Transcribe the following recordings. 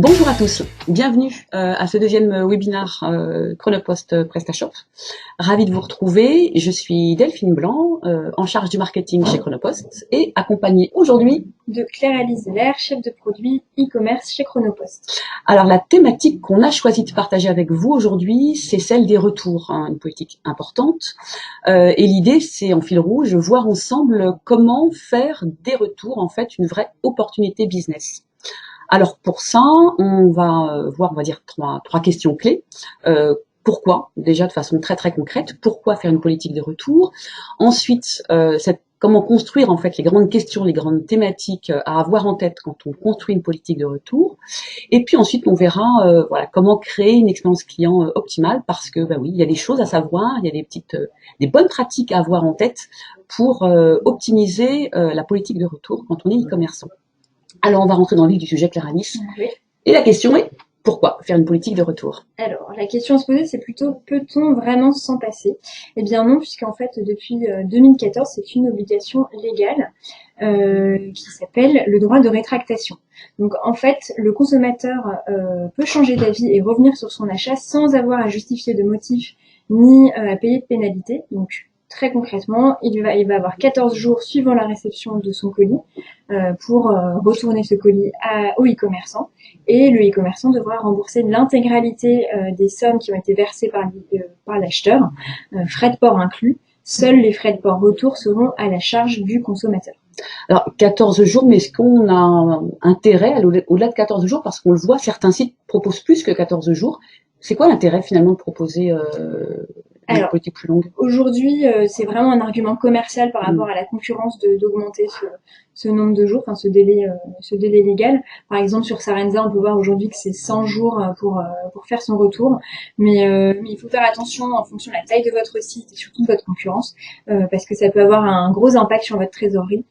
Bonjour à tous, bienvenue à ce deuxième webinaire Chronopost PrestaShop. Ravie de vous retrouver, je suis Delphine Blanc, en charge du marketing chez Chronopost et accompagnée aujourd'hui de Claire-Alice Zeller, chef de produit e-commerce chez Chronopost. Alors la thématique qu'on a choisi de partager avec vous aujourd'hui, c'est celle des retours, une politique importante. Et l'idée, c'est en fil rouge, voir ensemble comment faire des retours en fait une vraie opportunité business. Alors pour ça, on va voir, on va dire trois questions clés. Pourquoi, déjà de façon très très concrète, pourquoi faire une politique de retour? Ensuite, comment construire en fait les grandes questions, les grandes thématiques à avoir en tête quand on construit une politique de retour. Et puis ensuite, on verra voilà comment créer une expérience client optimale, parce que oui, il y a des choses à savoir, il y a des bonnes pratiques à avoir en tête pour optimiser la politique de retour quand on est e-commerçant. Alors, on va rentrer dans le vif du sujet, Claire-Alice. Oui. Et la question est, pourquoi faire une politique de retour? Alors, la question à se poser, c'est plutôt, peut-on vraiment s'en passer? Eh bien non, puisqu'en fait, depuis 2014, c'est une obligation légale qui s'appelle le droit de rétractation. Donc, en fait, le consommateur peut changer d'avis et revenir sur son achat sans avoir à justifier de motif ni à payer de pénalité. Donc, très concrètement, il va avoir 14 jours suivant la réception de son colis pour retourner ce colis au e-commerçant, et le e-commerçant devra rembourser l'intégralité des sommes qui ont été versées par l'acheteur, frais de port inclus. Seuls les frais de port retour seront à la charge du consommateur. Alors, 14 jours, mais est-ce qu'on a intérêt à au-delà de 14 jours? Parce qu'on le voit, certains sites proposent plus que 14 jours. C'est quoi l'intérêt finalement de proposer une politique plus longue? Aujourd'hui, c'est vraiment un argument commercial par rapport à la concurrence d'augmenter ce nombre de jours, enfin ce délai légal. Par exemple, sur Sarenza, on peut voir aujourd'hui que c'est 100 jours pour faire son retour. Mais il faut faire attention en fonction de la taille de votre site et surtout de votre concurrence, parce que ça peut avoir un gros impact sur votre trésorerie.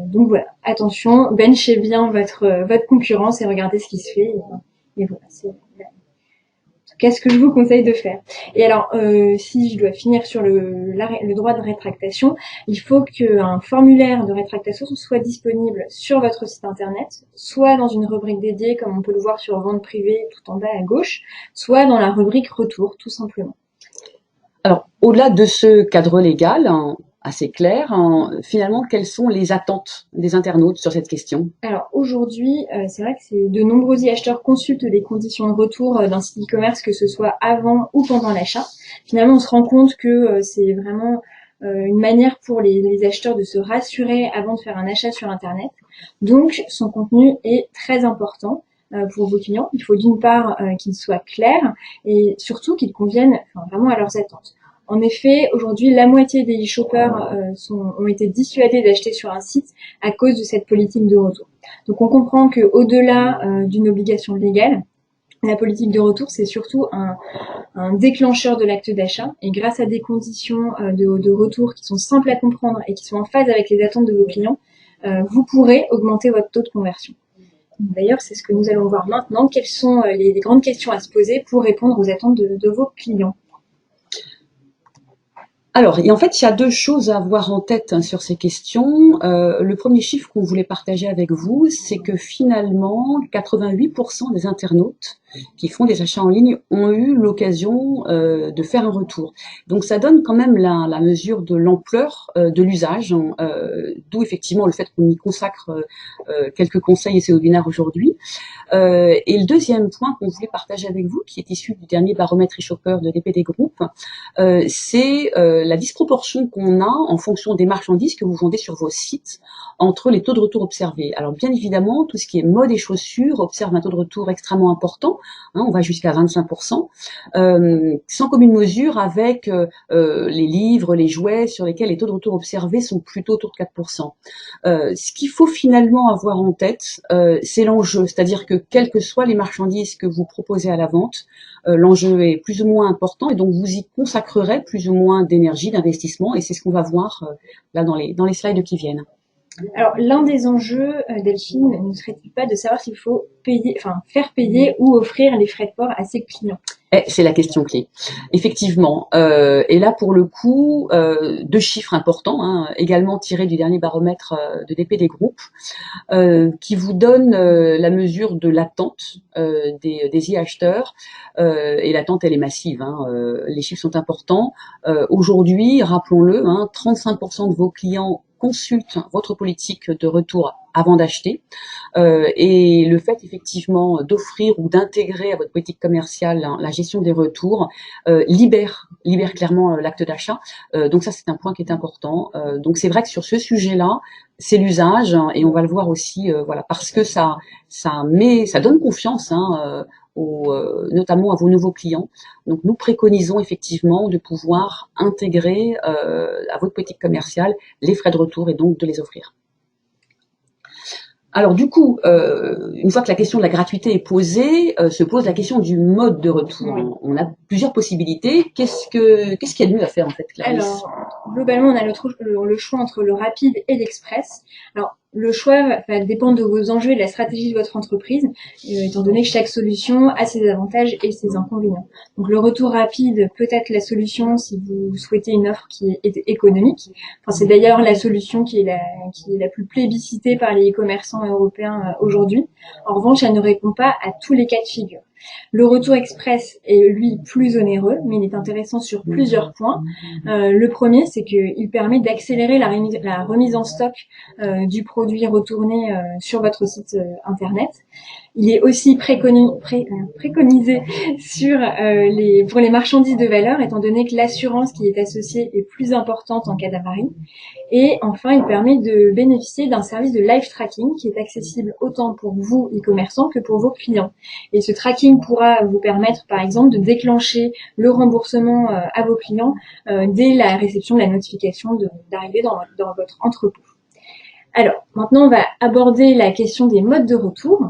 Donc voilà, attention, benchez bien votre concurrence et regardez ce qui se fait. Et voilà, qu'est-ce que je vous conseille de faire? Et alors, si je dois finir sur le droit de rétractation, il faut qu'un formulaire de rétractation soit disponible sur votre site internet, soit dans une rubrique dédiée, comme on peut le voir sur Vente privée tout en bas à gauche, soit dans la rubrique Retour, tout simplement. Alors, au-delà de ce cadre légal assez clair, finalement, quelles sont les attentes des internautes sur cette question? Alors aujourd'hui, c'est vrai que de nombreux e-acheteurs consultent les conditions de retour d'un site e-commerce, que ce soit avant ou pendant l'achat. Finalement, on se rend compte que c'est vraiment une manière pour les acheteurs de se rassurer avant de faire un achat sur Internet. Donc, son contenu est très important pour vos clients. Il faut d'une part qu'il soit clair et surtout qu'il convienne vraiment à leurs attentes. En effet, aujourd'hui, la moitié des e-shoppers ont été dissuadés d'acheter sur un site à cause de cette politique de retour. Donc, on comprend que au-delà d'une obligation légale, la politique de retour, c'est surtout un déclencheur de l'acte d'achat. Et grâce à des conditions de retour qui sont simples à comprendre et qui sont en phase avec les attentes de vos clients, vous pourrez augmenter votre taux de conversion. D'ailleurs, c'est ce que nous allons voir maintenant. Quelles sont les grandes questions à se poser pour répondre aux attentes de vos clients? Alors, en fait, il y a deux choses à avoir en tête sur ces questions. Le premier chiffre qu'on voulait partager avec vous, c'est que finalement, 88% des internautes qui font des achats en ligne ont eu l'occasion de faire un retour. Donc, ça donne quand même la mesure de l'ampleur de l'usage, d'où effectivement le fait qu'on y consacre quelques conseils et ces webinaires aujourd'hui. Et le deuxième point qu'on voulait partager avec vous, qui est issu du dernier baromètre e-shopper de DPD Group, c'est la disproportion qu'on a en fonction des marchandises que vous vendez sur vos sites entre les taux de retour observés. Alors bien évidemment, tout ce qui est mode et chaussures observe un taux de retour extrêmement important, on va jusqu'à 25%, sans commune mesure avec les livres, les jouets sur lesquels les taux de retour observés sont plutôt autour de 4%. Ce qu'il faut finalement avoir en tête, c'est l'enjeu, c'est-à-dire que quelles que soient les marchandises que vous proposez à la vente, l'enjeu est plus ou moins important et donc vous y consacrerez plus ou moins d'énergie, d'investissement, et c'est ce qu'on va voir là dans les slides qui viennent. Alors, l'un des enjeux, Delphine, ne serait-il pas de savoir s'il faut faire payer ou offrir les frais de port à ses clients? C'est la question clé. Effectivement. Et là, pour le coup, deux chiffres importants, hein, également tirés du dernier baromètre de DPD Group, qui vous donnent la mesure de l'attente des e-acheteurs. Et l'attente, elle est massive. Hein. Les chiffres sont importants. Aujourd'hui, rappelons-le, hein, 35% de vos clients consultent votre politique de retour avant d'acheter. Et le fait effectivement d'offrir ou d'intégrer à votre politique commerciale la gestion des retours libère clairement l'acte d'achat. Donc ça, c'est un point qui est important. Donc c'est vrai que sur ce sujet-là, c'est l'usage, hein, et on va le voir aussi, voilà, parce que ça donne confiance, hein, notamment à vos nouveaux clients. Donc nous préconisons effectivement de pouvoir intégrer à votre politique commerciale les frais de retour et donc de les offrir. Alors du coup, une fois que la question de la gratuité est posée, se pose la question du mode de retour. Oui. On a plusieurs possibilités. Qu'est-ce qu'il y a de mieux à faire en fait, Clarisse? Alors, globalement, on a le choix entre le rapide et l'express. Alors, le choix va dépendre de vos enjeux et de la stratégie de votre entreprise, étant donné que chaque solution a ses avantages et ses inconvénients. Donc, le retour rapide peut être la solution si vous souhaitez une offre qui est économique. Enfin, c'est d'ailleurs la solution qui est la plus plébiscitée par les e-commerçants européens aujourd'hui. En revanche, elle ne répond pas à tous les cas de figure. Le retour express est, lui, plus onéreux, mais il est intéressant sur plusieurs points. Le premier, c'est qu'il permet d'accélérer la remise en stock du produit retourné sur votre site internet. Il est aussi préconisé pour les marchandises de valeur, étant donné que l'assurance qui est associée est plus importante en cas d'avarie. Et enfin, il permet de bénéficier d'un service de live tracking qui est accessible autant pour vous, e-commerçants, que pour vos clients. Et ce tracking pourra vous permettre, par exemple, de déclencher le remboursement à vos clients dès la réception de la notification d'arrivée dans votre entrepôt. Alors, maintenant, on va aborder la question des modes de retour.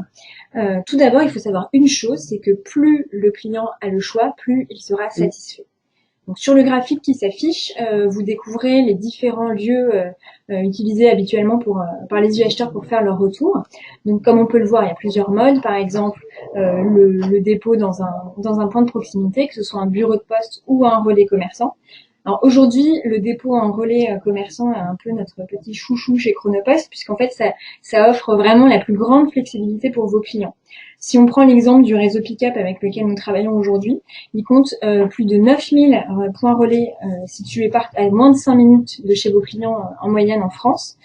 Tout d'abord, il faut savoir une chose, c'est que plus le client a le choix, plus il sera satisfait. Donc, sur le graphique qui s'affiche, vous découvrez les différents lieux utilisés habituellement par les acheteurs pour faire leur retour. Donc, comme on peut le voir, il y a plusieurs modes. Par exemple, le dépôt dans un point de proximité, que ce soit un bureau de poste ou un relais commerçant. Alors aujourd'hui, le dépôt en relais commerçant est un peu notre petit chouchou chez Chronopost, puisqu'en fait, ça offre vraiment la plus grande flexibilité pour vos clients. Si on prend l'exemple du réseau Pick-up avec lequel nous travaillons aujourd'hui, il compte plus de 9000 points relais situés à moins de 5 minutes de chez vos clients en moyenne en France.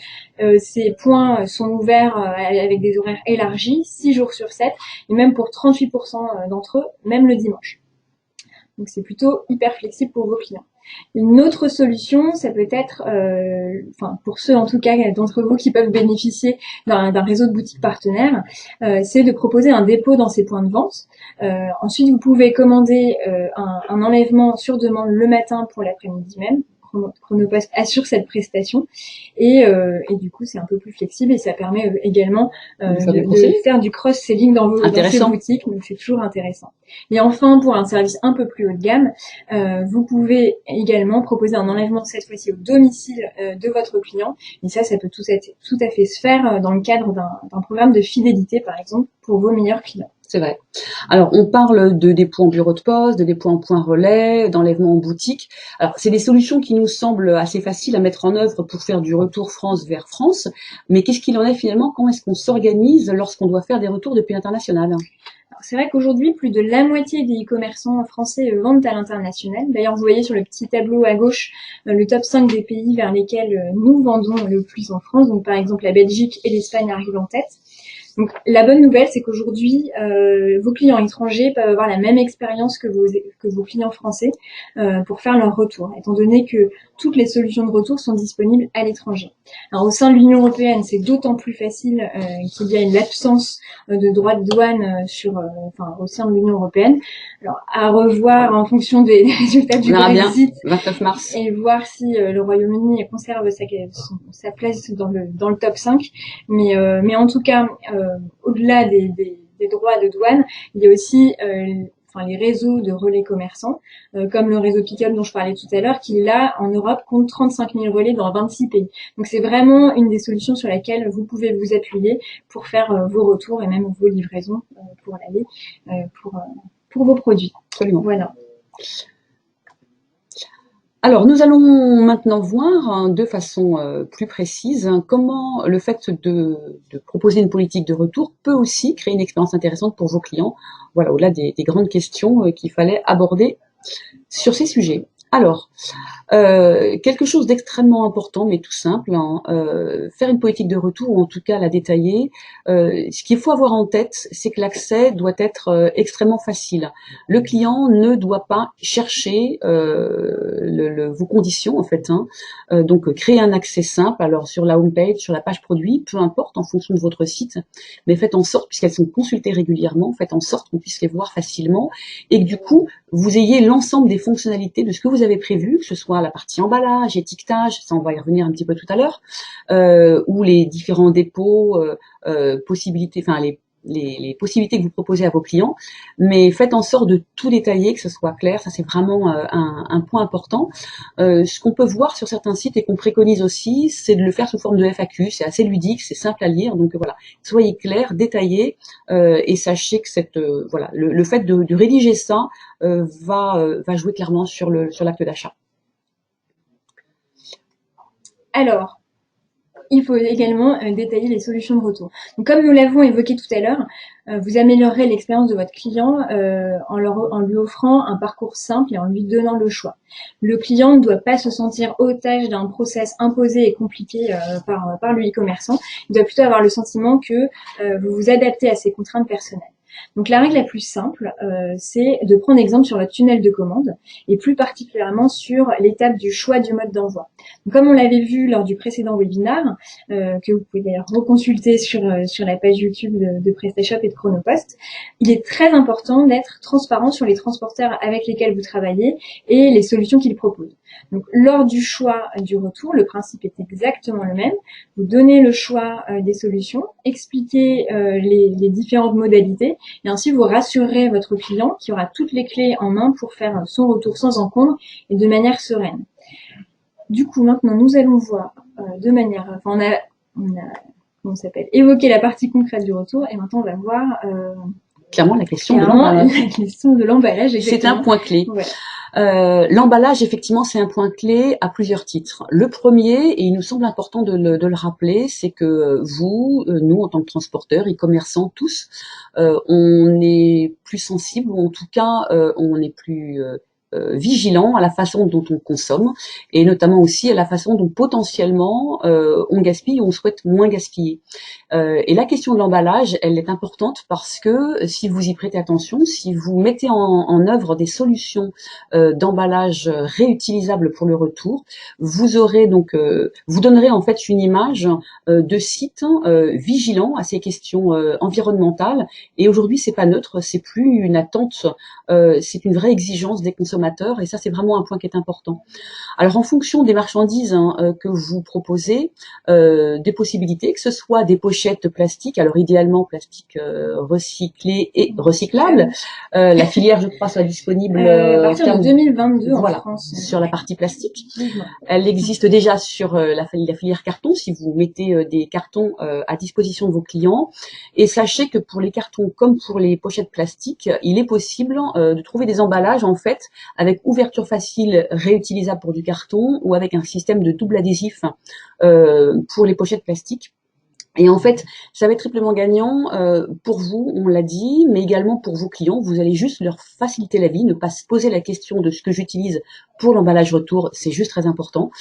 Ces points sont ouverts avec des horaires élargis, 6 jours sur 7, et même pour 38% d'entre eux, même le dimanche. Donc c'est plutôt hyper flexible pour vos clients. Une autre solution, ça peut être, pour ceux en tout cas d'entre vous qui peuvent bénéficier d'un réseau de boutiques partenaires, c'est de proposer un dépôt dans ces points de vente. Ensuite, vous pouvez commander un enlèvement sur demande le matin pour l'après-midi même. Chronopost assure cette prestation et du coup c'est un peu plus flexible et ça permet également de faire du cross-selling dans ces boutiques, donc c'est toujours intéressant. Et enfin, pour un service un peu plus haut de gamme, vous pouvez également proposer un enlèvement cette fois-ci au domicile de votre client, et ça peut tout à fait se faire dans le cadre d'un programme de fidélité par exemple pour vos meilleurs clients. C'est vrai. Alors, on parle de dépôt en bureau de poste, de dépôt en point relais, d'enlèvement en boutique. Alors, c'est des solutions qui nous semblent assez faciles à mettre en œuvre pour faire du retour France vers France. Mais qu'est-ce qu'il en est finalement? Comment est-ce qu'on s'organise lorsqu'on doit faire des retours depuis l'international? C'est vrai qu'aujourd'hui, plus de la moitié des e-commerçants français vendent à l'international. D'ailleurs, vous voyez sur le petit tableau à gauche le top 5 des pays vers lesquels nous vendons le plus en France. Donc, par exemple, la Belgique et l'Espagne arrivent en tête. Donc, la bonne nouvelle, c'est qu'aujourd'hui, vos clients étrangers peuvent avoir la même expérience que vos clients français pour faire leur retour, étant donné que toutes les solutions de retour sont disponibles à l'étranger. Alors, au sein de l'Union européenne, c'est d'autant plus facile qu'il y a une absence de droits de douane au sein de l'Union européenne. Alors, à revoir en fonction des résultats du Brexit 29 mars. Et voir si le Royaume-Uni conserve sa place dans le top 5. Mais en tout cas, au-delà des droits de douane, il y a aussi les réseaux de relais commerçants, comme le réseau Pick-up dont je parlais tout à l'heure, qui là, en Europe, compte 35 000 relais dans 26 pays. Donc c'est vraiment une des solutions sur laquelle vous pouvez vous appuyer pour faire vos retours et même vos livraisons pour l'aller, pour vos produits. Absolument. Voilà. Alors, nous allons maintenant voir de façon plus précise comment le fait de proposer une politique de retour peut aussi créer une expérience intéressante pour vos clients. Voilà, au-delà des grandes questions qu'il fallait aborder sur ces sujets. Alors, quelque chose d'extrêmement important, mais tout simple, hein, faire une politique de retour, ou en tout cas la détailler. Ce qu'il faut avoir en tête, c'est que l'accès doit être extrêmement facile. Le client ne doit pas chercher vos conditions, en fait. Hein. Donc, créer un accès simple, alors sur la homepage, sur la page produit, peu importe, en fonction de votre site, mais faites en sorte, puisqu'elles sont consultées régulièrement, faites en sorte qu'on puisse les voir facilement, et que du coup, vous ayez l'ensemble des fonctionnalités de ce que vous avez prévu, que ce soit la partie emballage, étiquetage, ça on va y revenir un petit peu tout à l'heure, ou les différents dépôts, possibilités, enfin les possibilités que vous proposez à vos clients, mais faites en sorte de tout détailler, que ce soit clair, ça c'est vraiment un point important. Ce qu'on peut voir sur certains sites et qu'on préconise aussi, c'est de le faire sous forme de FAQ, c'est assez ludique, c'est simple à lire, donc voilà, soyez clair, détaillé, et sachez que voilà, le fait de rédiger ça va jouer clairement sur l'acte d'achat. Alors, il faut également détailler les solutions de retour. Donc, comme nous l'avons évoqué tout à l'heure, vous améliorerez l'expérience de votre client en lui offrant un parcours simple et en lui donnant le choix. Le client ne doit pas se sentir otage d'un process imposé et compliqué par le e-commerçant. Il doit plutôt avoir le sentiment que vous vous adaptez à ses contraintes personnelles. Donc la règle la plus simple, c'est de prendre exemple sur votre tunnel de commande et plus particulièrement sur l'étape du choix du mode d'envoi. Donc, comme on l'avait vu lors du précédent webinaire, que vous pouvez d'ailleurs reconsulter sur la page YouTube de PrestaShop et de Chronopost, il est très important d'être transparent sur les transporteurs avec lesquels vous travaillez et les solutions qu'ils proposent. Donc lors du choix du retour, le principe est exactement le même. Vous donnez le choix des solutions, expliquez les différentes modalités et ainsi vous rassurerez votre client qui aura toutes les clés en main pour faire son retour sans encombre et de manière sereine. Du coup, maintenant, nous allons voir de manière... Enfin, on a comment ça s'appelle, évoqué la partie concrète du retour et maintenant on va voir... clairement la question de l'emballage. La question de l'emballage, exactement. C'est un point clé. Voilà. L'emballage, effectivement, c'est un point clé à plusieurs titres. Le premier, et il nous semble important de le rappeler, c'est que vous, nous, en tant que transporteurs, e-commerçants, tous, on est plus sensibles, ou en tout cas, on est plus vigilant à la façon dont on consomme, et notamment aussi à la façon dont potentiellement on gaspille ou on souhaite moins gaspiller. Et la question de l'emballage, elle est importante parce que si vous y prêtez attention, si vous mettez en œuvre des solutions d'emballage réutilisables pour le retour, vous aurez donc, vous donnerez en fait une image de site vigilant à ces questions environnementales. Et aujourd'hui, c'est pas neutre, c'est plus une attente, c'est une vraie exigence des consommateurs. Et ça, c'est vraiment un point qui est important. Alors, en fonction des marchandises que vous proposez, des possibilités, que ce soit des pochettes plastiques, alors idéalement plastique recyclé et recyclable. La filière, je crois, sera disponible à partir de 2022 voilà, en France. Sur la partie plastique. Elle existe déjà sur la filière carton, si vous mettez des cartons à disposition de vos clients. Et sachez que pour les cartons comme pour les pochettes plastiques, il est possible de trouver des emballages, en fait, avec ouverture facile réutilisable pour du carton ou avec un système de double adhésif pour les pochettes plastiques. Et en fait, ça va être triplement gagnant pour vous, on l'a dit, mais également pour vos clients. Vous allez juste leur faciliter la vie, ne pas se poser la question de ce que j'utilise pour l'emballage retour, c'est juste très important.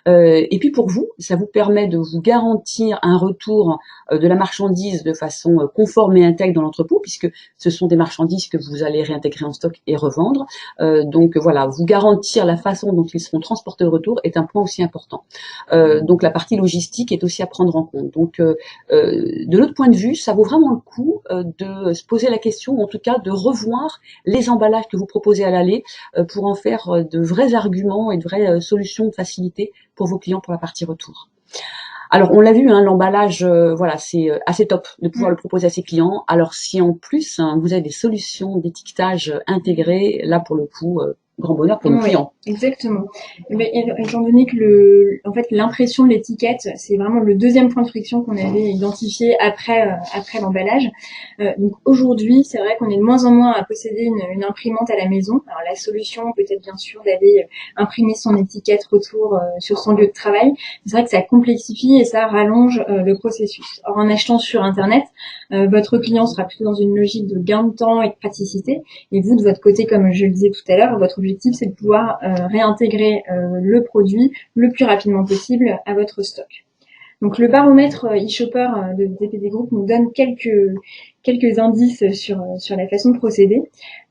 Et puis pour vous, ça vous permet de vous garantir un retour de la marchandise de façon conforme et intègre dans l'entrepôt, puisque ce sont des marchandises que vous allez réintégrer en stock et revendre. Donc voilà, vous garantir la façon dont ils seront transportés au retour est un point aussi important. Donc la partie logistique est aussi à prendre en compte. Donc de l'autre point de vue, ça vaut vraiment le coup de se poser la question, ou en tout cas de revoir les emballages que vous proposez à l'aller pour en faire de vrais arguments et de vraies solutions de facilité pour vos clients pour la partie retour. Alors, on l'a vu, hein, l'emballage, voilà, c'est assez top de pouvoir le proposer à ses clients. Alors, si en plus, hein, vous avez des solutions d'étiquetage intégrées, là, pour le coup, grand bonheur pour nos Oui, clients. exactement. Étant donné que en fait, l'impression de l'étiquette, c'est vraiment le deuxième point de friction qu'on avait identifié après l'emballage. Donc aujourd'hui, c'est vrai qu'on est de moins en moins à posséder une imprimante à la maison. Alors la solution peut être bien sûr d'aller imprimer son étiquette retour sur son lieu de travail. C'est vrai que ça complexifie et ça rallonge le processus. Or en achetant sur Internet, votre client sera plutôt dans une logique de gain de temps et de praticité. Et vous, de votre côté, comme je le disais tout à l'heure, votre objectif, c'est de pouvoir réintégrer le produit le plus rapidement possible à votre stock. Donc le baromètre e-shopper de DPD Group nous donne quelques indices sur la façon de procéder.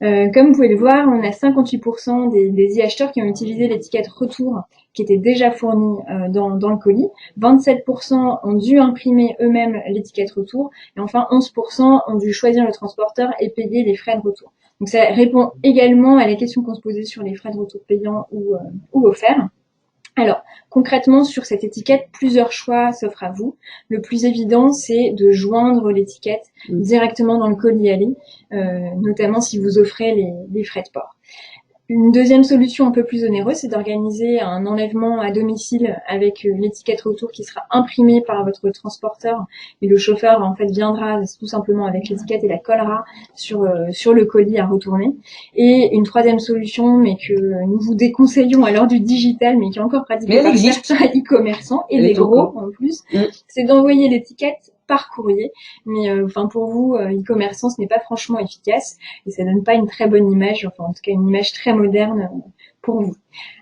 Comme vous pouvez le voir, on a 58% des e-acheteurs qui ont utilisé l'étiquette retour qui était déjà fournie dans le colis. 27% ont dû imprimer eux-mêmes l'étiquette retour. Et enfin, 11% ont dû choisir le transporteur et payer les frais de retour. Donc ça répond également à la question qu'on se posait sur les frais de retour payants ou offerts. Alors, concrètement, sur cette étiquette, plusieurs choix s'offrent à vous. Le plus évident, c'est de joindre l'étiquette directement dans le colis-aller, notamment si vous offrez les frais de port. Une deuxième solution un peu plus onéreuse, c'est d'organiser un enlèvement à domicile avec l'étiquette retour qui sera imprimée par votre transporteur et le chauffeur en fait viendra tout simplement avec l'étiquette et la collera sur le colis à retourner. Et une troisième solution, mais que nous vous déconseillons à l'heure du digital, mais qui est encore pratiquée par certains e-commerçants et des gros en plus, c'est d'envoyer l'étiquette par courrier, mais pour vous, e-commerçant, ce n'est pas franchement efficace et ça donne pas une très bonne image, enfin en tout cas une image très moderne pour vous.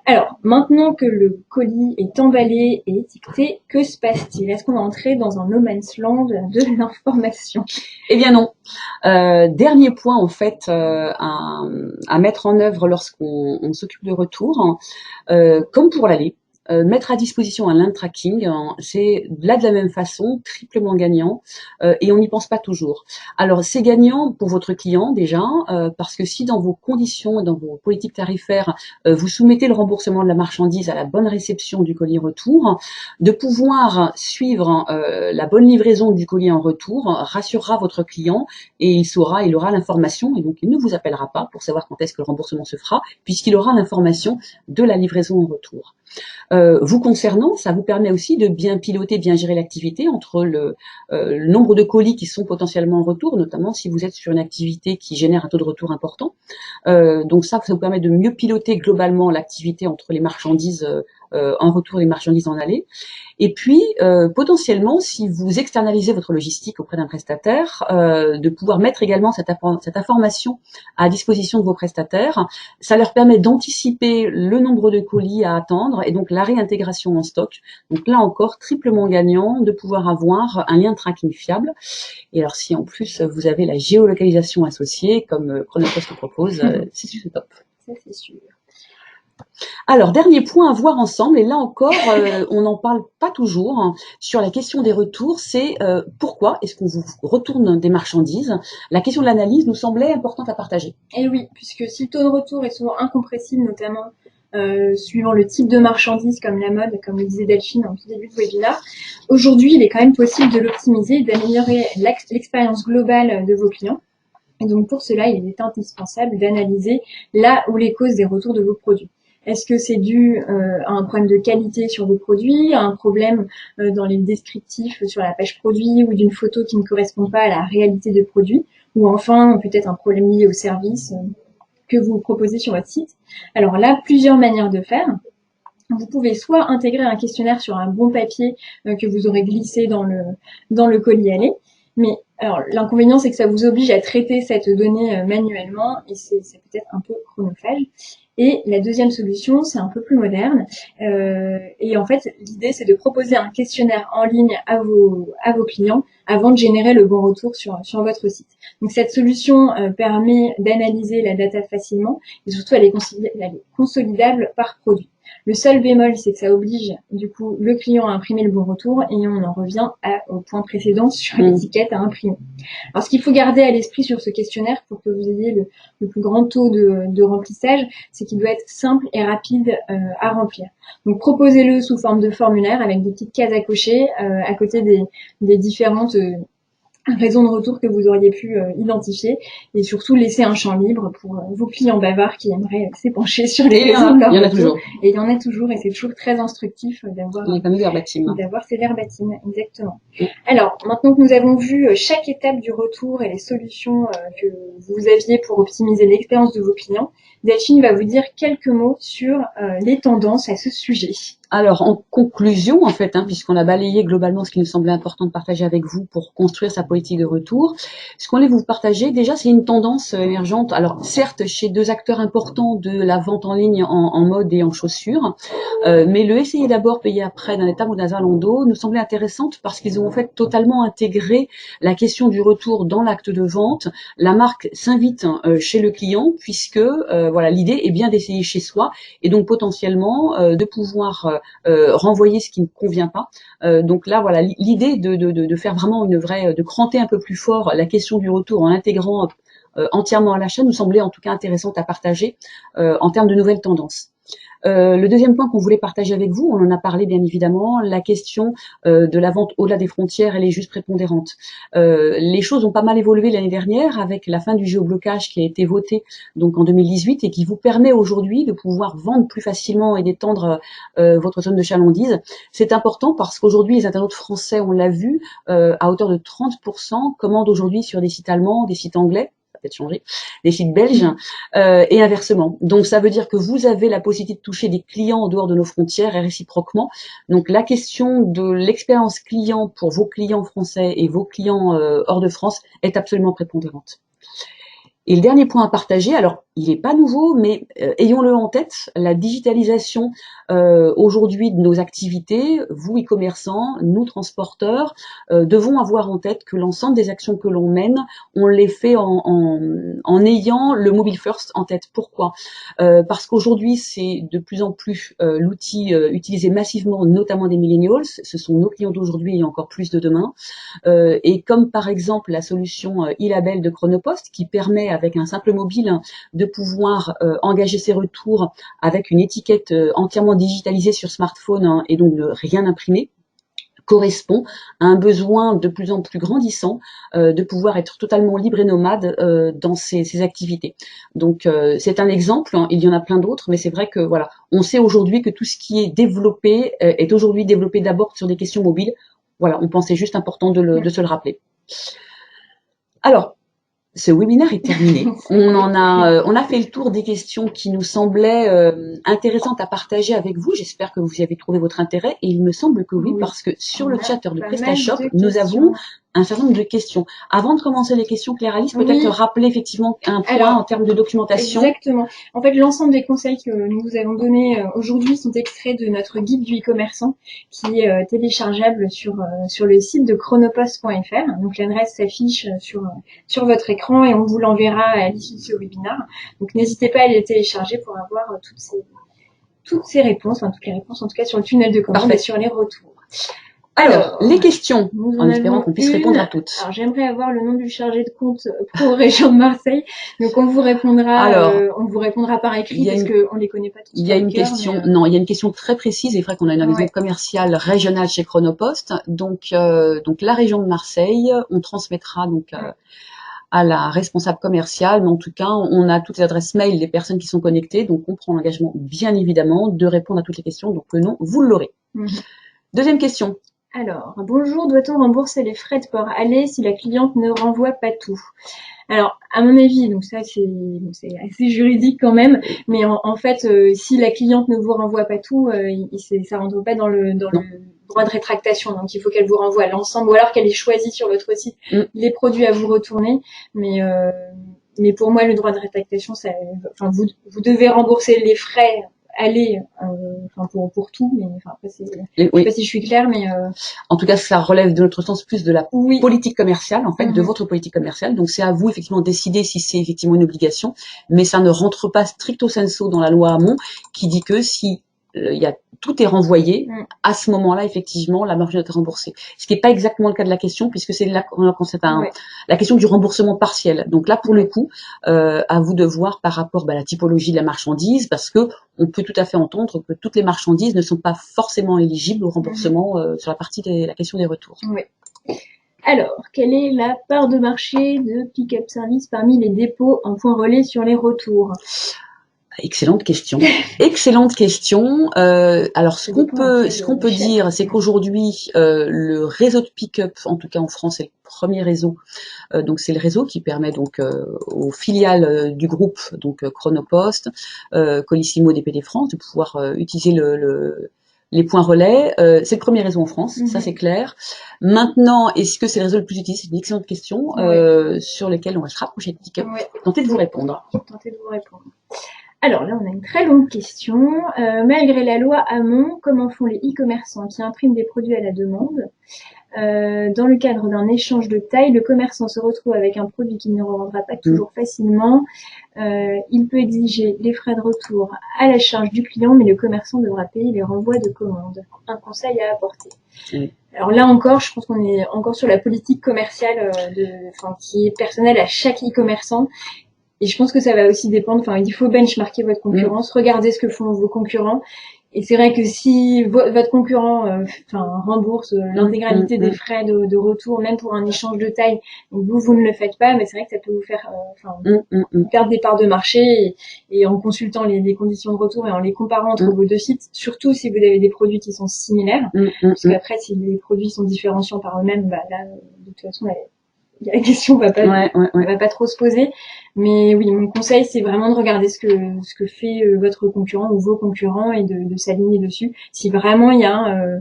Alors, maintenant que le colis est emballé et étiqueté, que se passe-t-il? Est-ce qu'on va entrer dans un no man's land de l'information? Eh bien non. Dernier point en fait à mettre en œuvre lorsqu'on s'occupe de retour, comme pour l'aller. Mettre à disposition un lien de tracking, c'est là de la même façon triplement gagnant et on n'y pense pas toujours. Alors c'est gagnant pour votre client déjà parce que si dans vos conditions, dans vos politiques tarifaires, vous soumettez le remboursement de la marchandise à la bonne réception du colis retour, de pouvoir suivre la bonne livraison du colis en retour rassurera votre client et il aura l'information et donc il ne vous appellera pas pour savoir quand est-ce que le remboursement se fera puisqu'il aura l'information de la livraison en retour. Vous concernant, ça vous permet aussi de bien piloter, bien gérer l'activité entre le nombre de colis qui sont potentiellement en retour, notamment si vous êtes sur une activité qui génère un taux de retour important. Donc ça vous permet de mieux piloter globalement l'activité entre les marchandises en retour et les marchandises en allée. Et puis, potentiellement, si vous externalisez votre logistique auprès d'un prestataire, de pouvoir mettre également cette information à disposition de vos prestataires, ça leur permet d'anticiper le nombre de colis à attendre et donc la réintégration en stock. Donc là encore, triplement gagnant de pouvoir avoir un lien de tracking fiable. Et alors, si en plus vous avez la géolocalisation associée, comme Chronopost propose, c'est top. Ça, c'est sûr. Alors, dernier point à voir ensemble, et là encore, on n'en parle pas toujours, hein, sur la question des retours, c'est pourquoi est-ce qu'on vous retourne des marchandises? La question de l'analyse nous semblait importante à partager. Et oui, puisque si le taux de retour est souvent incompressible, notamment suivant le type de marchandise comme la mode, comme le disait Delphine en tout début de webinaire, aujourd'hui, il est quand même possible de l'optimiser et d'améliorer l'expérience globale de vos clients. Et donc pour cela, il est indispensable d'analyser là où les causes des retours de vos produits. Est-ce que c'est dû à un problème de qualité sur vos produits, à un problème dans les descriptifs sur la page produit ou d'une photo qui ne correspond pas à la réalité de produit, ou enfin peut-être un problème lié au service que vous proposez sur votre site? Alors là, plusieurs manières de faire. Vous pouvez soit intégrer un questionnaire sur un bon papier que vous aurez glissé dans le colis allé, mais alors l'inconvénient c'est que ça vous oblige à traiter cette donnée manuellement et c'est peut-être un peu chronophage. Et la deuxième solution, c'est un peu plus moderne. Et en fait, l'idée, c'est de proposer un questionnaire en ligne à vos clients avant de générer le bon retour sur votre site. Donc cette solution permet d'analyser la data facilement et surtout elle est consolidable par produit. Le seul bémol, c'est que ça oblige du coup le client à imprimer le bon retour et on en revient au point précédent sur l'étiquette à imprimer. Alors ce qu'il faut garder à l'esprit sur ce questionnaire pour que vous ayez le plus grand taux de remplissage, c'est qu'il doit être simple et rapide à remplir. Donc proposez-le sous forme de formulaire avec des petites cases à cocher à côté des différentes raison de retour que vous auriez pu identifier, et surtout laisser un champ libre pour vos clients bavards qui aimeraient s'épancher sur les raisons de leur Il y en a retour. toujours. Et il y en a toujours, et c'est toujours très instructif d'avoir Les fameux verbatims. ces verbatims, exactement. Alors, maintenant que nous avons vu chaque étape du retour et les solutions que vous aviez pour optimiser l'expérience de vos clients, Delphine va vous dire quelques mots sur les tendances à ce sujet. Alors, en conclusion, en fait, puisqu'on a balayé globalement ce qui nous semblait important de partager avec vous pour construire sa politique de retour, ce qu'on voulait vous partager, déjà, c'est une tendance émergente. Alors, certes, chez deux acteurs importants de la vente en ligne en mode et en chaussures, mais le essayer d'abord, payer après d'un Etam ou d'un Zalando nous semblait intéressante parce qu'ils ont en fait totalement intégré la question du retour dans l'acte de vente. La marque s'invite chez le client puisque voilà, l'idée est bien d'essayer chez soi et donc potentiellement de pouvoir renvoyer ce qui ne convient pas. Donc là, voilà, l'idée de faire vraiment une vraie, de cranter un peu plus fort la question du retour en l'intégrant entièrement à l'achat nous semblait en tout cas intéressante à partager en termes de nouvelles tendances. Le deuxième point qu'on voulait partager avec vous, on en a parlé bien évidemment, la question de la vente au-delà des frontières, elle est juste prépondérante. Les choses ont pas mal évolué l'année dernière avec la fin du géoblocage qui a été voté donc en 2018 et qui vous permet aujourd'hui de pouvoir vendre plus facilement et d'étendre votre zone de chalandise. C'est important parce qu'aujourd'hui les internautes français, on l'a vu, à hauteur de 30% commandent aujourd'hui sur des sites allemands, des sites anglais, peut-être changer, des sites belges et inversement. Donc ça veut dire que vous avez la possibilité de toucher des clients en dehors de nos frontières et réciproquement. Donc la question de l'expérience client pour vos clients français et vos clients hors de France est absolument prépondérante. Et le dernier point à partager, alors il n'est pas nouveau, mais ayons-le en tête, la digitalisation aujourd'hui de nos activités, vous e-commerçants, nous transporteurs, devons avoir en tête que l'ensemble des actions que l'on mène, on les fait en ayant le mobile first en tête. Pourquoi parce qu'aujourd'hui c'est de plus en plus l'outil utilisé massivement, notamment des millennials, ce sont nos clients d'aujourd'hui et encore plus de demain. Et comme par exemple la solution e-label de Chronopost qui permet avec un simple mobile de pouvoir engager ses retours avec une étiquette entièrement digitalisée sur smartphone et donc de rien imprimer, correspond à un besoin de plus en plus grandissant de pouvoir être totalement libre et nomade dans ces activités. Donc c'est un exemple, il y en a plein d'autres, mais c'est vrai que voilà, on sait aujourd'hui que tout ce qui est développé est aujourd'hui développé d'abord sur des questions mobiles. Voilà, on pensait juste important de se le rappeler. Alors, ce webinaire est terminé. On a fait le tour des questions qui nous semblaient intéressantes à partager avec vous. J'espère que vous y avez trouvé votre intérêt et il me semble que oui, parce que sur le chatter de PrestaShop, nous avons un certain nombre de questions. Avant de commencer les questions, Claire Alice, peut-être rappeler effectivement un point en termes de documentation. Exactement. En fait, l'ensemble des conseils que nous vous avons donnés aujourd'hui sont extraits de notre guide du e-commerçant qui est téléchargeable sur le site de chronopost.fr. Donc l'adresse s'affiche sur votre écran et on vous l'enverra à l'issue de ce webinaire. Donc n'hésitez pas à les télécharger pour avoir toutes ces réponses, enfin toutes les réponses en tout cas sur le tunnel de commande et sur les retours. Alors, les questions, en espérant qu'on puisse répondre à toutes. Alors, j'aimerais avoir le nom du chargé de compte pro région de Marseille. Donc, on vous répondra par écrit parce qu'on les connaît pas tous. Il y a une question, non, il y a une question très précise. Il est vrai qu'on a une réseau commercial régional chez Chronopost. Donc la région de Marseille, on transmettra donc à la responsable commerciale, mais en tout cas, on a toutes les adresses mail des personnes qui sont connectées, donc on prend l'engagement, bien évidemment, de répondre à toutes les questions. Donc non, vous l'aurez. Deuxième question. Alors, bonjour, doit-on rembourser les frais de port aller si la cliente ne renvoie pas tout? Alors, à mon avis, donc ça c'est assez juridique quand même, mais en fait, si la cliente ne vous renvoie pas tout, ça rentre pas dans le droit de rétractation. Donc il faut qu'elle vous renvoie l'ensemble, ou alors qu'elle ait choisi sur votre site les produits à vous retourner. Mais pour moi, le droit de rétractation, vous devez rembourser les frais aller pour tout, mais après je sais pas si je suis claire, mais en tout cas ça relève de notre sens plus de la politique commerciale en fait, de votre politique commerciale. Donc c'est à vous effectivement de décider si c'est effectivement une obligation, mais ça ne rentre pas stricto sensu dans la loi Hamon qui dit que si tout est renvoyé, à ce moment-là, effectivement, la marge doit être remboursée. Ce qui n'est pas exactement le cas de la question, puisque c'est la question du remboursement partiel. Donc là, pour le coup, à vous de voir par rapport à la typologie de la marchandise, parce que on peut tout à fait entendre que toutes les marchandises ne sont pas forcément éligibles au remboursement sur la partie de la question des retours. Oui. Alors, quelle est la part de marché de Pick-up Service parmi les dépôts en point relais sur les retours? Excellente question. Excellente question. Alors, ce qu'on peut dire, c'est qu'aujourd'hui, le réseau de pick-up, en tout cas en France, c'est le premier réseau. Donc, c'est le réseau qui permet donc aux filiales du groupe, donc Chronopost, Colissimo, DPD France, de pouvoir utiliser les points relais. C'est le premier réseau en France, ça c'est clair. Maintenant, est-ce que c'est le réseau le plus utilisé? C'est une excellente question sur laquelle on va se rapprocher de pick-up. Tentez de vous répondre. Alors là, on a une très longue question. Malgré la loi Hamon, comment font les e-commerçants qui impriment des produits à la demande? Dans le cadre d'un échange de taille, le commerçant se retrouve avec un produit qu'il ne revendra pas toujours facilement. Il peut exiger les frais de retour à la charge du client, mais le commerçant devra payer les renvois de commandes. Un conseil à apporter. Alors là encore, je pense qu'on est encore sur la politique commerciale qui est personnelle à chaque e-commerçant. Et je pense que ça va aussi dépendre, il faut benchmarker votre concurrence, regarder ce que font vos concurrents. Et c'est vrai que si votre concurrent rembourse l'intégralité des frais de retour, même pour un échange de taille, donc vous ne le faites pas, mais c'est vrai que ça peut vous faire perdre des parts de marché. Et en consultant les conditions de retour et en les comparant entre vos deux sites, surtout si vous avez des produits qui sont similaires, parce qu'après, si les produits sont différenciants par eux-mêmes, là, de toute façon, la question va pas trop se poser. Mais oui, mon conseil, c'est vraiment de regarder ce que fait votre concurrent ou vos concurrents et de s'aligner dessus. Si vraiment il y a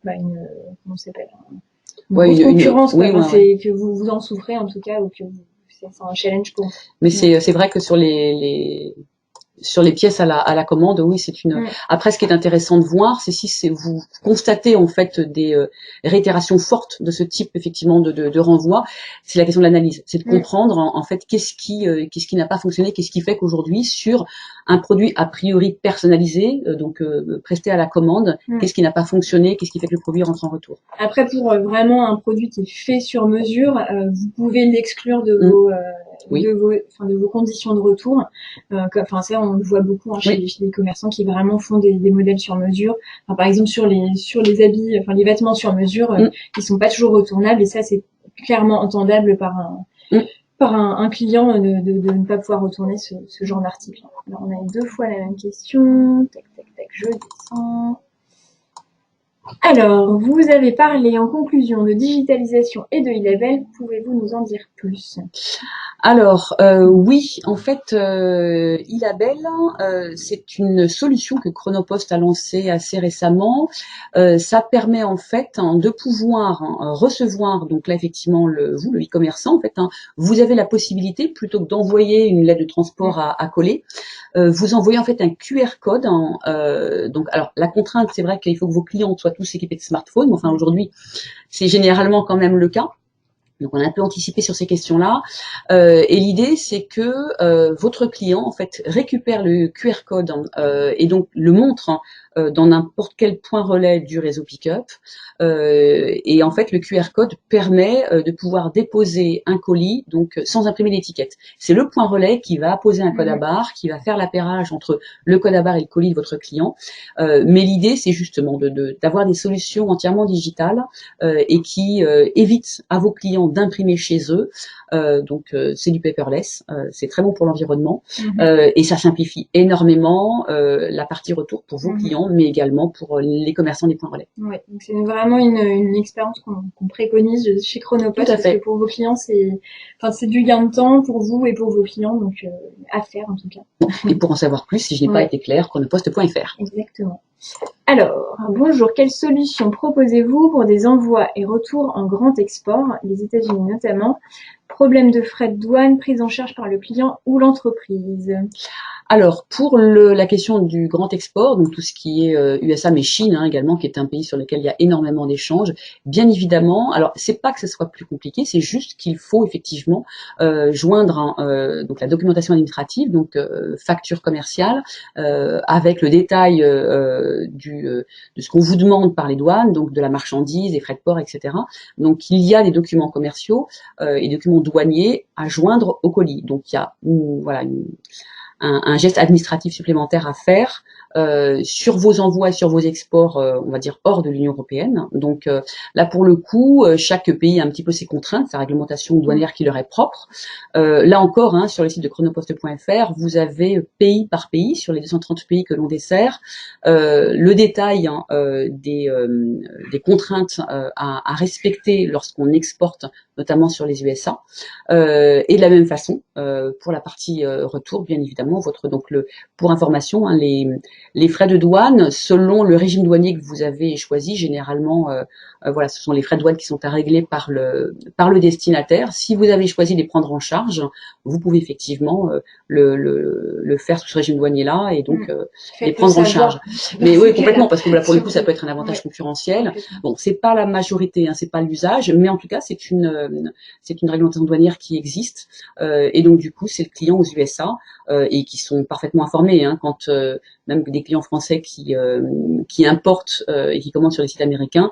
une grosse concurrence, c'est que vous en souffrez en tout cas, ou que c'est un challenge pour vous. Mais c'est vrai que sur les pièces à la commande, oui, c'est une. Après, ce qui est intéressant de voir, c'est si vous constatez en fait des réitérations fortes de ce type effectivement de renvoi. C'est la question de l'analyse, c'est de comprendre en fait qu'est-ce qui n'a pas fonctionné, qu'est-ce qui fait qu'aujourd'hui sur un produit a priori personnalisé, presté à la commande, qu'est-ce qui n'a pas fonctionné, qu'est-ce qui fait que le produit rentre en retour. Après, pour vraiment un produit qui est fait sur mesure, vous pouvez l'exclure de vos conditions de retour. Ça, on le voit beaucoup chez les commerçants qui vraiment font des modèles sur mesure. Par exemple, sur les habits, les vêtements sur mesure, qui sont pas toujours retournables. Et ça, c'est clairement entendable par un client de ne pas pouvoir retourner ce genre d'article. Alors, on a 2 fois la même question. Tac, tac, tac, je descends. Alors, vous avez parlé en conclusion de digitalisation et de e-label. Pouvez-vous nous en dire plus? Alors oui, en fait, e-label, c'est une solution que Chronopost a lancée assez récemment. Ça permet en fait de pouvoir recevoir, donc là effectivement le e-commerçant en fait, vous avez la possibilité plutôt que d'envoyer une lettre de transport à coller, vous envoyez en fait un QR code. Donc alors la contrainte, c'est vrai qu'il faut que vos clients soient tous équipés de smartphones, mais enfin aujourd'hui c'est généralement quand même le cas. Donc on a un peu anticipé sur ces questions-là. Et l'idée, c'est que votre client en fait récupère le QR code et donc le montre dans n'importe quel point relais du réseau pick-up. Et en fait, le QR code permet de pouvoir déposer un colis donc sans imprimer d'étiquette. C'est le point relais qui va apposer un code à barre, qui va faire l'appairage entre le code à barre et le colis de votre client. Mais l'idée, c'est justement d'avoir des solutions entièrement digitales et qui évitent à vos clients d'imprimer chez eux. C'est du paperless, c'est très bon pour l'environnement et ça simplifie énormément la partie retour pour vos clients, mais également pour les commerçants des points relais. Oui, donc c'est vraiment une expérience qu'on préconise chez Chronopost, parce que pour vos clients, c'est du gain de temps pour vous et pour vos clients, donc à faire en tout cas. Et pour en savoir plus, si je n'ai pas été claire, chronopost.fr. Exactement. Alors, bonjour, quelle solution proposez-vous pour des envois et retours en grand export, les États-Unis notamment? Problème de frais de douane, prise en charge par le client ou l'entreprise? Alors, pour la question du grand export, donc tout ce qui est USA, mais Chine également, qui est un pays sur lequel il y a énormément d'échanges, bien évidemment. Alors, c'est pas que ce soit plus compliqué, c'est juste qu'il faut effectivement joindre donc la documentation administrative, donc facture commerciale, avec le détail de ce qu'on vous demande par les douanes, donc de la marchandise, des frais de port, etc. Donc, il y a des documents commerciaux et des documents douaniers à joindre au colis. Donc, il y a un geste administratif supplémentaire à faire sur vos envois et sur vos exports, on va dire hors de l'Union européenne. Donc là, pour le coup, chaque pays a un petit peu ses contraintes, sa réglementation douanière qui leur est propre. Là encore, hein, sur le site de chronopost.fr, vous avez pays par pays, sur les 230 pays que l'on dessert, le détail hein, des contraintes à respecter lorsqu'on exporte, notamment sur les USA. Et de la même façon, pour la partie retour, bien évidemment, pour information, hein, les frais de douane, selon le régime douanier que vous avez choisi, généralement, voilà, ce sont les frais de douane qui sont à régler par le destinataire. Si vous avez choisi de les prendre en charge, vous pouvez effectivement le faire sous ce régime douanier-là et donc les prendre en charge. Mais oui, complètement, parce que là, pour le coup, ça peut être un avantage concurrentiel. Bon, c'est pas la majorité, hein, c'est pas l'usage, mais en tout cas, c'est une réglementation douanière qui existe. Et donc, du coup, c'est le client aux USA et qui sont parfaitement informés, hein, quand même des clients français qui importent et qui commandent sur les sites américains.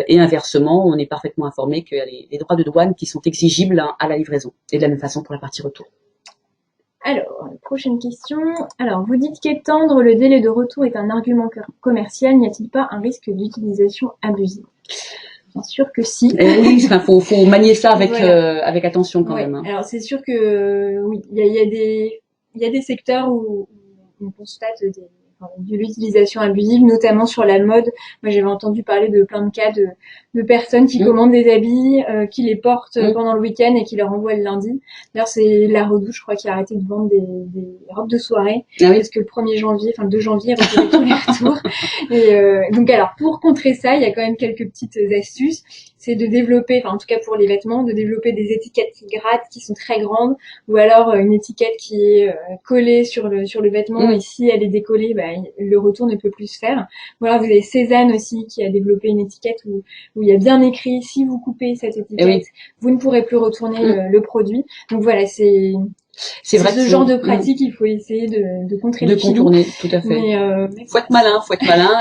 Et inversement, on est parfaitement informé qu'il y a les droits de douane qui sont exigibles à la livraison. Et de la même façon pour la partie retour. Alors, prochaine question. Alors, vous dites qu'étendre le délai de retour est un argument commercial. N'y a-t-il pas un risque d'utilisation abusive? Bien sûr que si. Et oui, enfin, faut manier ça avec avec attention quand même. Hein. Alors, c'est sûr que oui, il y a des secteurs où on constate de l'utilisation abusive, notamment sur la mode. Moi, j'avais entendu parler de plein de cas de personnes qui commandent des habits, qui les portent pendant le week-end et qui leur envoient le lundi. D'ailleurs, c'est la Redoute, je crois, qui a arrêté de vendre des robes de soirée. Parce que le 1er janvier, enfin le 2 janvier, ils retiraient tous les retours. Et donc, alors, pour contrer ça, il y a quand même quelques petites astuces. C'est de développer, enfin en tout cas pour les vêtements, de développer des étiquettes qui grattent, qui sont très grandes, ou alors une étiquette qui est collée sur le vêtement et si elle est décollée, le retour ne peut plus se faire. Voilà, vous avez Cézanne aussi qui a développé une étiquette où il y a bien écrit si vous coupez cette étiquette, vous ne pourrez plus retourner le produit. Donc voilà, c'est vrai ce genre de pratique, il faut essayer de contrer de contourner, tout à fait. Mais faut être malin,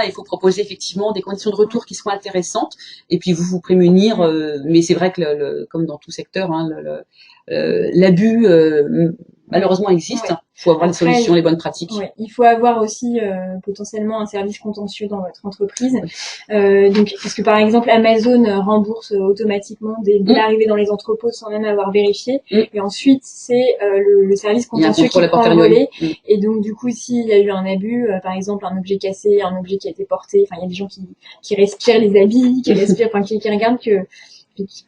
il faut proposer effectivement des conditions de retour qui soient intéressantes et puis vous prémunir. Mais c'est vrai que comme dans tout secteur, hein, l'abus malheureusement existe. Il faut avoir les solutions, les bonnes pratiques. Ouais, il faut avoir aussi potentiellement un service contentieux dans votre entreprise. Donc, parce que par exemple, Amazon rembourse automatiquement dès l'arrivée dans les entrepôts sans même avoir vérifié. Et ensuite, c'est le service contentieux qui prend le relais. Et donc, du coup, s'il y a eu un abus, par exemple, un objet cassé, un objet qui a été porté, enfin, il y a des gens qui respirent les habits, qui respirent, enfin, qui regardent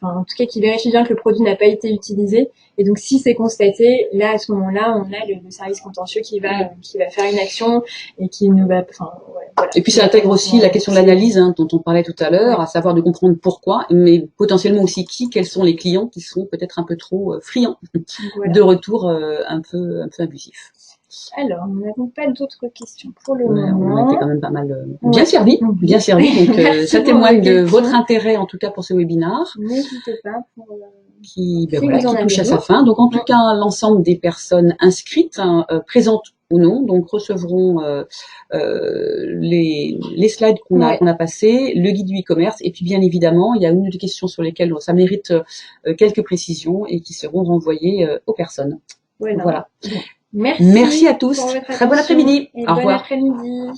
en tout cas, qui vérifie bien que le produit n'a pas été utilisé. Et donc, si c'est constaté, là, à ce moment-là, on a le service contentieux qui va faire une action et qui nous va, voilà. Et puis, ça intègre aussi la question de l'analyse, hein, dont on parlait tout à l'heure, à savoir de comprendre pourquoi, mais potentiellement aussi quels sont les clients qui sont peut-être un peu trop friands de retour un peu abusifs. Alors, nous n'avons pas d'autres questions pour le moment. On a été quand même pas mal bien servi. Donc, ça témoigne de votre intérêt, en tout cas, pour ce webinaire. N'hésitez pas qui touche à sa fin. Donc, en tout cas, l'ensemble des personnes inscrites, présentes ou non, donc recevront les slides qu'on a passés, le guide du e-commerce, et puis bien évidemment, il y a une ou deux questions sur lesquelles ça mérite quelques précisions et qui seront renvoyées aux personnes. Voilà. Merci à tous. Très bon après-midi. Au revoir. Bon après-midi.